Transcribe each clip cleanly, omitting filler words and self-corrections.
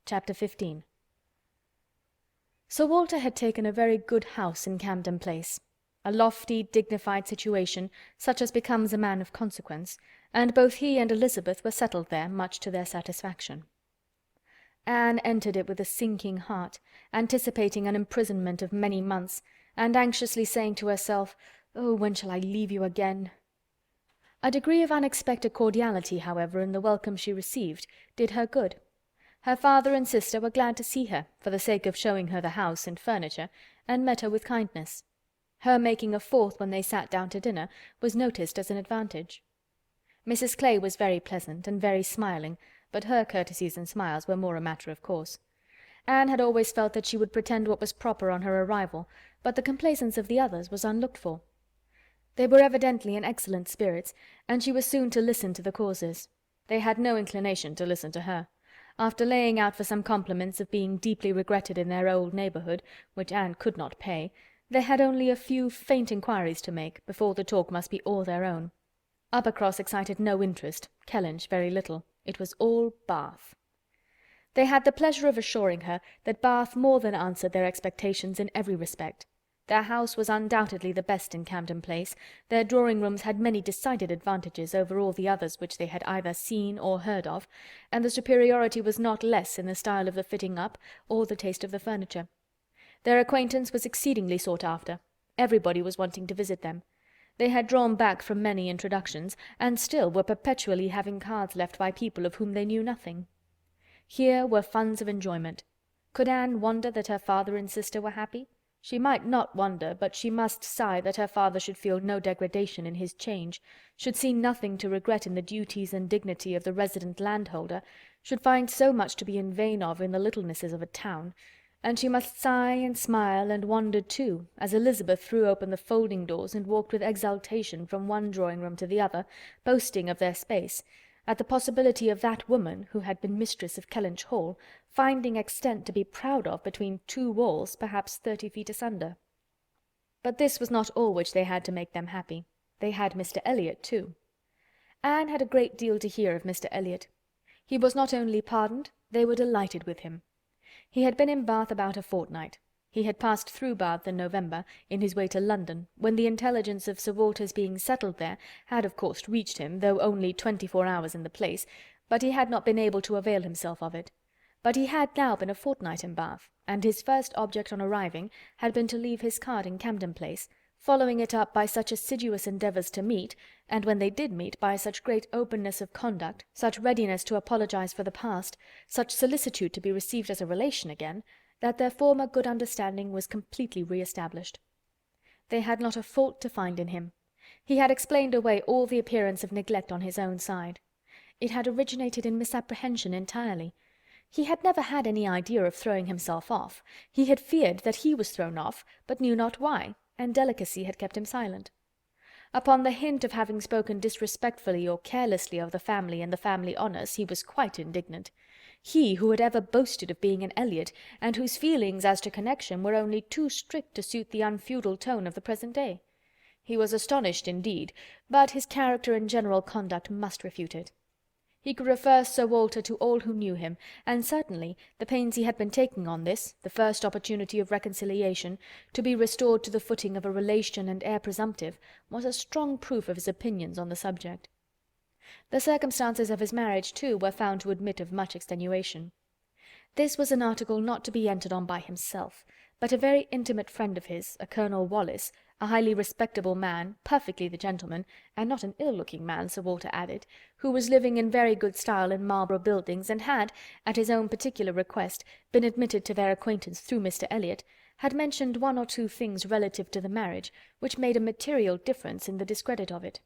Chapter 15. Sir Walter had taken a very good house in Camden Place, a lofty, dignified situation, such as becomes a man of consequence, and both he and Elizabeth were settled there, much to their satisfaction. Anne entered it with a sinking heart, anticipating an imprisonment of many months, and anxiously saying to herself, "Oh, when shall I leave you again?" A degree of unexpected cordiality, however, in the welcome she received, did her good. Her father and sister were glad to see her, for the sake of showing her the house and furniture, and met her with kindness. Her making a fourth when they sat down to dinner was noticed as an advantage. Mrs. Clay was very pleasant, and very smiling, but her courtesies and smiles were more a matter of course. Anne had always felt that she would pretend what was proper on her arrival, but the complaisance of the others was unlooked for. They were evidently in excellent spirits, and she was soon to listen to the causes. They had no inclination to listen to her. After laying out for some compliments of being deeply regretted in their old neighbourhood, which Anne could not pay, they had only a few faint inquiries to make, before the talk must be all their own. Uppercross excited no interest, Kellynch very little. It was all Bath. They had the pleasure of assuring her that Bath more than answered their expectations in every respect. Their house was undoubtedly the best in Camden Place, their drawing-rooms had many decided advantages over all the others which they had either seen or heard of, and the superiority was not less in the style of the fitting up or the taste of the furniture. Their acquaintance was exceedingly sought after. Everybody was wanting to visit them. They had drawn back from many introductions, and still were perpetually having cards left by people of whom they knew nothing. Here were funds of enjoyment. Could Anne wonder that her father and sister were happy? She might not wonder, but she must sigh that her father should feel no degradation in his change, should see nothing to regret in the duties and dignity of the resident landholder, should find so much to be in vain of in the littlenesses of a town, and she must sigh and smile and wonder too, as Elizabeth threw open the folding doors and walked with exultation from one drawing-room to the other, boasting of their space, at the possibility of that woman, who had been mistress of Kellynch Hall, finding extent to be proud of between two walls perhaps 30 feet asunder. But this was not all which they had to make them happy. They had Mr. Elliot too. Anne had a great deal to hear of Mr. Elliot. He was not only pardoned, they were delighted with him. He had been in Bath about a fortnight. He had passed through Bath in November, in his way to London, when the intelligence of Sir Walter's being settled there had of course reached him, though only 24 hours in the place, but he had not been able to avail himself of it. But he had now been a fortnight in Bath, and his first object on arriving had been to leave his card in Camden Place, following it up by such assiduous endeavours to meet, and when they did meet, by such great openness of conduct, such readiness to apologize for the past, such solicitude to be received as a relation again, that their former good understanding was completely re-established. They had not a fault to find in him. He had explained away all the appearance of neglect on his own side. It had originated in misapprehension entirely. He had never had any idea of throwing himself off. He had feared that he was thrown off, but knew not why, and delicacy had kept him silent. Upon the hint of having spoken disrespectfully or carelessly of the family and the family honours, he was quite indignant. He who had ever boasted of being an Elliot, and whose feelings as to connection were only too strict to suit the unfeudal tone of the present day. He was astonished indeed, but his character and general conduct must refute it. He could refer Sir Walter to all who knew him, and certainly the pains he had been taking on this, the first opportunity of reconciliation, to be restored to the footing of a relation and heir presumptive, was a strong proof of his opinions on the subject. The circumstances of his marriage, too, were found to admit of much extenuation. This was an article not to be entered on by himself, but a very intimate friend of his, a Colonel Wallis, a highly respectable man, perfectly the gentleman, and not an ill-looking man, Sir Walter added, who was living in very good style in Marlborough Buildings, and had, at his own particular request, been admitted to their acquaintance through Mr. Elliot, had mentioned one or two things relative to the marriage, which made a material difference in the discredit of it.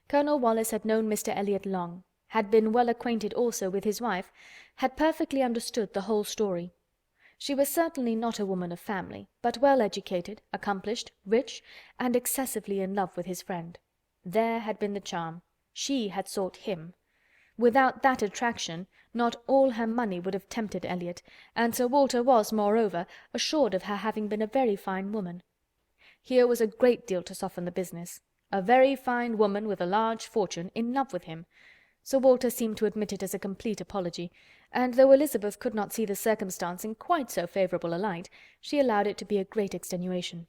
Colonel Wallis had known Mr. Elliot long, had been well acquainted also with his wife, had perfectly understood the whole story. She was certainly not a woman of family, but well educated, accomplished, rich, and excessively in love with his friend. There had been the charm. She had sought him. Without that attraction, not all her money would have tempted Elliot, and Sir Walter was, moreover, assured of her having been a very fine woman. Here was a great deal to soften the business. A very fine woman with a large fortune in love with him. Sir Walter seemed to admit it as a complete apology, and though Elizabeth could not see the circumstance in quite so favourable a light, she allowed it to be a great extenuation.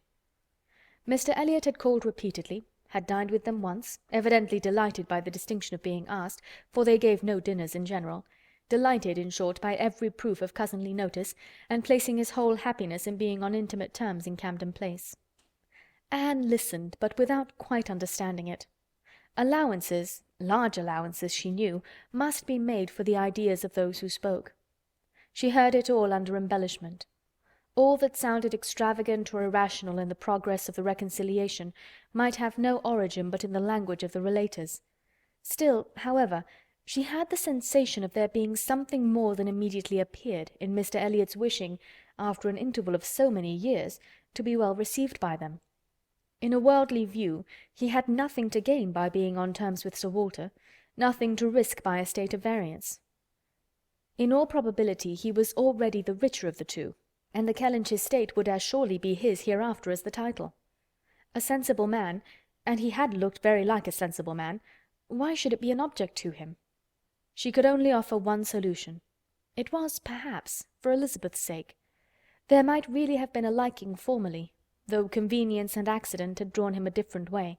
Mr. Elliot had called repeatedly, had dined with them once, evidently delighted by the distinction of being asked, for they gave no dinners in general, delighted, in short, by every proof of cousinly notice, and placing his whole happiness in being on intimate terms in Camden Place. Anne listened, but without quite understanding it. Allowances, large allowances, she knew, must be made for the ideas of those who spoke. She heard it all under embellishment. All that sounded extravagant or irrational in the progress of the reconciliation might have no origin but in the language of the relators. Still, however, she had the sensation of there being something more than immediately appeared in Mr. Elliot's wishing, after an interval of so many years, to be well received by them. In a worldly view, he had nothing to gain by being on terms with Sir Walter, nothing to risk by a state of variance. In all probability he was already the richer of the two, and the Kellynch estate would as surely be his hereafter as the title. A sensible man, and he had looked very like a sensible man, why should it be an object to him? She could only offer one solution. It was, perhaps, for Elizabeth's sake. There might really have been a liking formerly, though convenience and accident had drawn him a different way,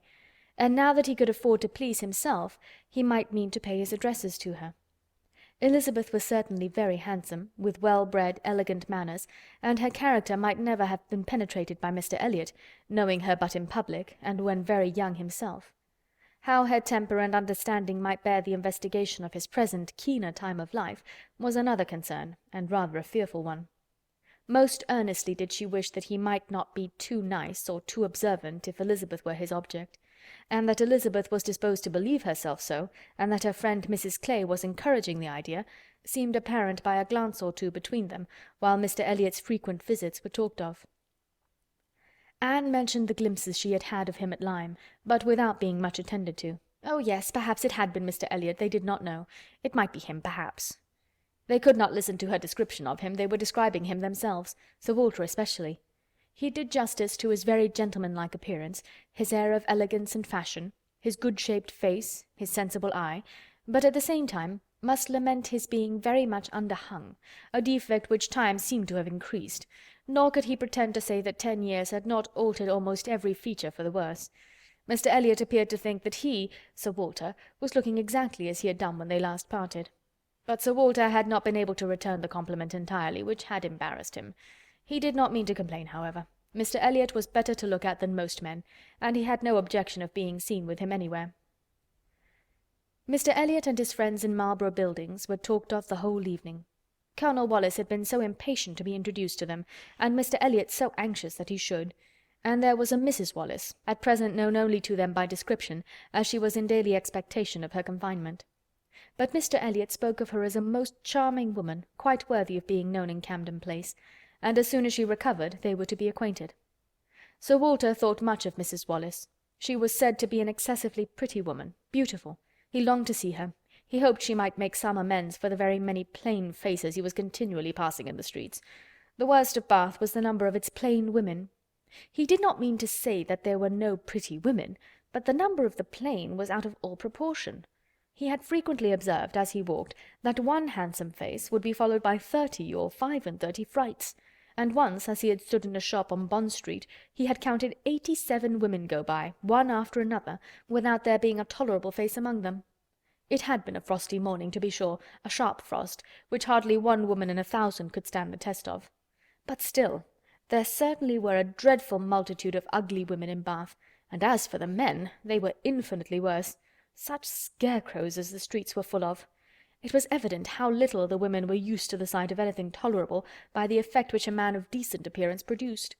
and now that he could afford to please himself, he might mean to pay his addresses to her. Elizabeth was certainly very handsome, with well-bred, elegant manners, and her character might never have been penetrated by Mr. Elliot, knowing her but in public, and when very young himself. How her temper and understanding might bear the investigation of his present keener time of life was another concern, and rather a fearful one. Most earnestly did she wish that he might not be too nice or too observant if Elizabeth were his object, and that Elizabeth was disposed to believe herself so, and that her friend Mrs. Clay was encouraging the idea, seemed apparent by a glance or two between them, while Mr. Elliot's frequent visits were talked of. Anne mentioned the glimpses she had had of him at Lyme, but without being much attended to. Oh yes, perhaps it had been Mr. Elliot, they did not know. It might be him, perhaps. They could not listen to her description of him, they were describing him themselves, Sir Walter especially. He did justice to his very gentlemanlike appearance, his air of elegance and fashion, his good-shaped face, his sensible eye, but at the same time must lament his being very much underhung, a defect which time seemed to have increased, nor could he pretend to say that 10 years had not altered almost every feature for the worse. Mr. Elliot appeared to think that he, Sir Walter, was looking exactly as he had done when they last parted. But Sir Walter had not been able to return the compliment entirely, which had embarrassed him. He did not mean to complain, however. Mr. Elliot was better to look at than most men, and he had no objection of being seen with him anywhere. Mr. Elliot and his friends in Marlborough Buildings were talked of the whole evening. Colonel Wallis had been so impatient to be introduced to them, and Mr. Elliot so anxious that he should, and there was a Mrs. Wallis, at present known only to them by description, as she was in daily expectation of her confinement. But Mr. Elliot spoke of her as a most charming woman, quite worthy of being known in Camden Place, and as soon as she recovered they were to be acquainted. Sir Walter thought much of Mrs. Wallis. She was said to be an excessively pretty woman, beautiful. He longed to see her. He hoped she might make some amends for the very many plain faces he was continually passing in the streets. The worst of Bath was the number of its plain women. He did not mean to say that there were no pretty women, but the number of the plain was out of all proportion. He had frequently observed, as he walked, that one handsome face would be followed by 30 or 35 frights, and once, as he had stood in a shop on Bond Street, he had counted 87 women go by, one after another, without there being a tolerable face among them. It had been a frosty morning, to be sure, a sharp frost, which hardly one woman in 1,000 could stand the test of. But still, there certainly were a dreadful multitude of ugly women in Bath, and as for the men, they were infinitely worse. Such scarecrows as the streets were full of! It was evident how little the women were used to the sight of anything tolerable by the effect which a man of decent appearance produced.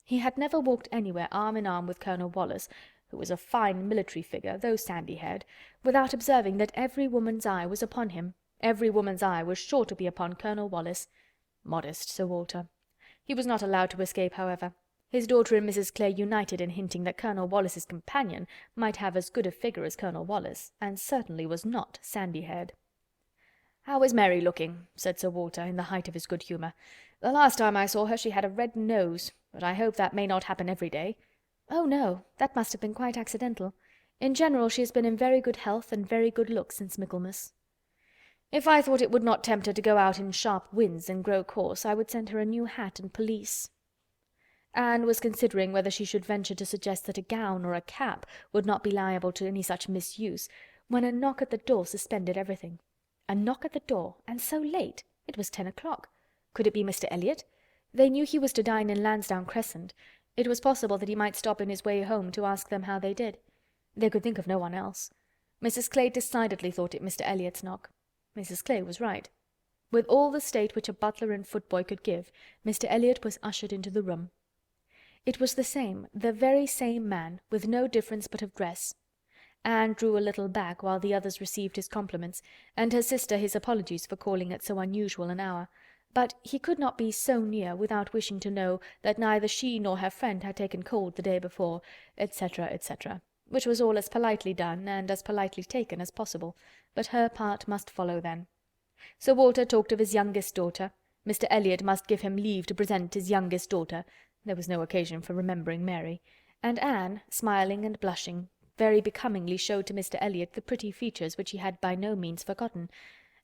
He had never walked anywhere arm in arm with Colonel Wallis, who was a fine military figure, though sandy-haired, without observing that every woman's eye was upon him, every woman's eye was sure to be upon Colonel Wallis. Modest Sir Walter! He was not allowed to escape, however. His daughter and Mrs. Clay united in hinting that Colonel Wallis's companion might have as good a figure as Colonel Wallis, and certainly was not sandy-haired. "How is Mary looking?" said Sir Walter, in the height of his good humour. "The last time I saw her she had a red nose, but I hope that may not happen every day." "Oh, no, that must have been quite accidental. In general she has been in very good health and very good looks since Michaelmas. If I thought it would not tempt her to go out in sharp winds and grow coarse, I would send her a new hat and pelisse." Anne was considering whether she should venture to suggest that a gown or a cap would not be liable to any such misuse, when a knock at the door suspended everything. A knock at the door, and so late! It was 10 o'clock. Could it be Mr. Elliot? They knew he was to dine in Lansdowne Crescent. It was possible that he might stop in his way home to ask them how they did. They could think of no one else. Mrs. Clay decidedly thought it Mr. Elliot's knock. Mrs. Clay was right. With all the state which a butler and footboy could give, Mr. Elliot was ushered into the room. It was the very same man, with no difference but of dress. Anne drew a little back while the others received his compliments, and her sister his apologies for calling at so unusual an hour. But he could not be so near without wishing to know that neither she nor her friend had taken cold the day before, etc., etc., which was all as politely done and as politely taken as possible, but her part must follow then. Sir Walter talked of his youngest daughter. Mr. Elliot must give him leave to present his youngest daughter. There was no occasion for remembering Mary. And Anne, smiling and blushing, very becomingly showed to Mr. Elliot the pretty features which he had by no means forgotten,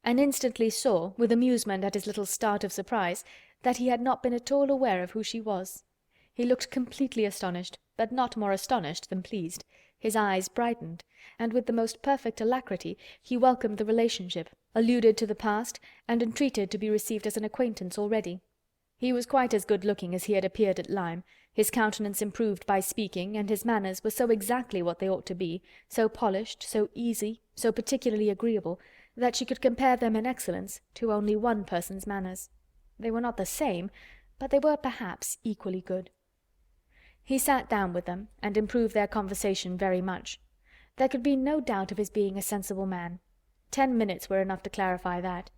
and instantly saw, with amusement at his little start of surprise, that he had not been at all aware of who she was. He looked completely astonished, but not more astonished than pleased. His eyes brightened, and with the most perfect alacrity he welcomed the relationship, alluded to the past, and entreated to be received as an acquaintance already. He was quite as good-looking as he had appeared at Lyme, his countenance improved by speaking, and his manners were so exactly what they ought to be, so polished, so easy, so particularly agreeable, that she could compare them in excellence to only one person's manners. They were not the same, but they were perhaps equally good. He sat down with them, and improved their conversation very much. There could be no doubt of his being a sensible man. 10 minutes were enough to clarify that.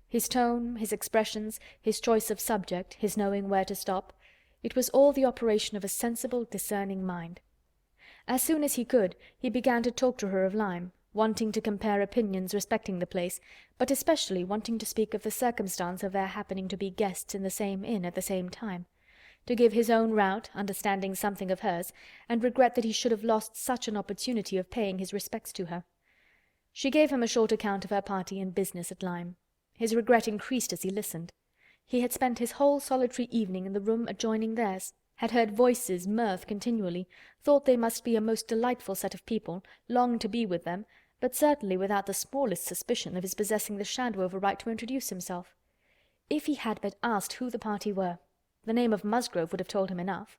His tone, his expressions, his choice of subject, his knowing where to stop, it was all the operation of a sensible, discerning mind. As soon as he could, he began to talk to her of Lyme, wanting to compare opinions respecting the place, but especially wanting to speak of the circumstance of their happening to be guests in the same inn at the same time, to give his own route, understanding something of hers, and regret that he should have lost such an opportunity of paying his respects to her. She gave him a short account of her party and business at Lyme. His regret increased as he listened. He had spent his whole solitary evening in the room adjoining theirs, had heard voices, mirth continually, thought they must be a most delightful set of people, longed to be with them, but certainly without the smallest suspicion of his possessing the shadow of a right to introduce himself. If he had but asked who the party were, the name of Musgrove would have told him enough.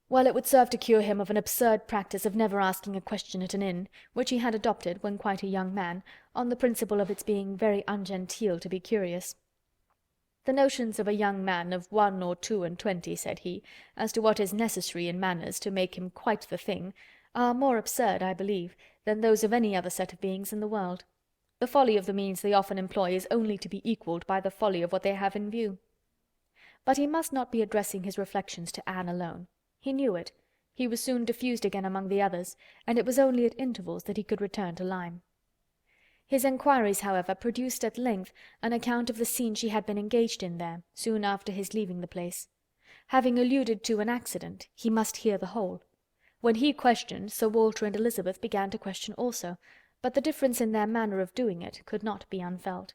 Well, it would serve to cure him of an absurd practice of never asking a question at an inn, which he had adopted when quite a young man, on the principle of its being very ungenteel to be curious. "The notions of a young man of 1 or 2 and 20, said he, as to what is necessary in manners to make him quite the thing, are more absurd, I believe, than those of any other set of beings in the world. The folly of the means they often employ is only to be equalled by the folly of what they have in view." But he must not be addressing his reflections to Anne alone. He knew it. He was soon diffused again among the others, and it was only at intervals that he could return to Lyme. His enquiries, however, produced at length an account of the scene she had been engaged in there, soon after his leaving the place. Having alluded to an accident, he must hear the whole. When he questioned, Sir Walter and Elizabeth began to question also, but the difference in their manner of doing it could not be unfelt.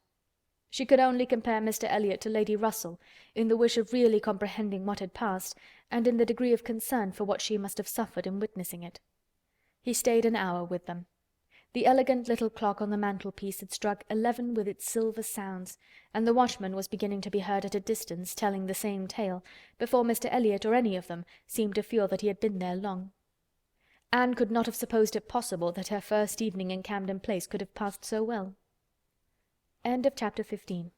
She could only compare Mr. Elliot to Lady Russell, in the wish of really comprehending what had passed, and in the degree of concern for what she must have suffered in witnessing it. He stayed an hour with them. The elegant little clock on the mantelpiece had struck 11 with its silver sounds, and the watchman was beginning to be heard at a distance, telling the same tale, before Mr. Elliot or any of them seemed to feel that he had been there long. Anne could not have supposed it possible that her first evening in Camden Place could have passed so well. End of chapter 15.